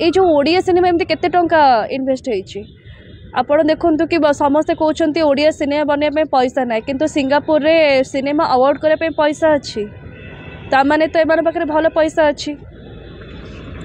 ये जो ओडिया सिनेमा एमती केते टंका इन्वेस्ट होइछि आपण देखंतु कि समस्ते कहउछंती ओडिया सिनेमा बनया पैसा ना किंतु सिंगापुर रे सिनेमा अवार्ड करने पैसा अच्छी तामाने तो एमान पाखरे भल पैसा अच्छी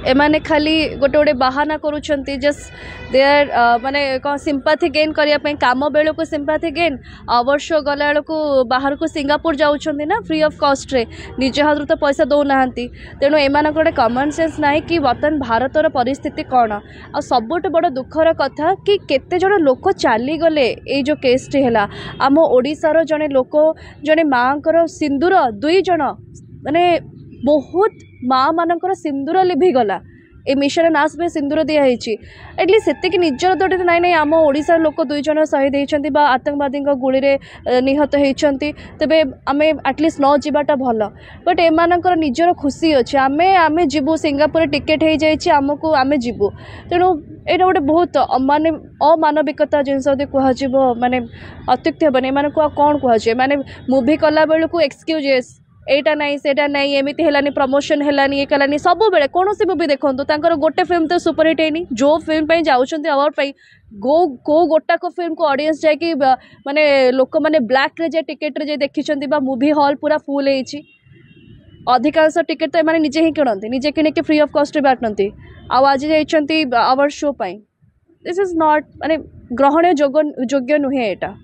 एमाने खाली गोटे गोटे बाहाना करूछंती जस्ट दे आर माने कौन सिंपाथी गेन करिया पई काम बेलो को सिंपाथी गेन अवर्ष गला बेलो को बाहर को सिंगापुर जाउछंती ना फ्री ऑफ कॉस्ट रे निज हाथ तो पैसा दो नाहंती तेणु एमान गोटे कॉमन सेंस नाही कि वर्तमान भारतर परिस्थिति कौन आ सबुठ बड़ दुखर कथा कि केते जण लोक चली गले ए जो केस टी हैला आम ओडिसार जने लोक जने मांकर सिंदूर दुई जण माने बहुत माँ मानकर सिंदूर लिभिगला ए मिशन नाश में सिंदूर दिखाई एटलिस्ट से निजर तो नाई ना आम ओडिशा लोक दुई जन शहीद होती आतंकवादी गुली में निहत होती तेरे आम एटलिस्ट न जावाटा भल बट एमानकर निजर खुशी अच्छे आमे आमे जीवु सिंगापुर टिकेट हो जाइए आमको आमे जीवु तेणु यहाँ गोटे बहुत माने अमानविकता जिनस कह माने अत्युक्ति हेनी एम कौन कहुए माने मुवी कला बेलू एक्सक्यूजेस एटा नहीं सेटा नहीं एमती है प्रमोशन है ये कलानी सब बेले कौन सी मुवी देखो गोटे फिल्म तो सुपरहिट है जो फिल्म जाऊँच अवार्ड को गोटाक फिल्म को ऑडियंस जाकि माने लोक मैंने ब्लैक रे टिकेट रे देखी मुवी हॉल पूरा फुल होती अधिकांश टिकेट तो एमाने निजे ही किणती निजे किणिक फ्री ऑफ कॉस्ट बांटती आज जाइछंती अवार्ड शो पाई दिस इज नॉट माने ग्रहण योग्य नुहे एटा।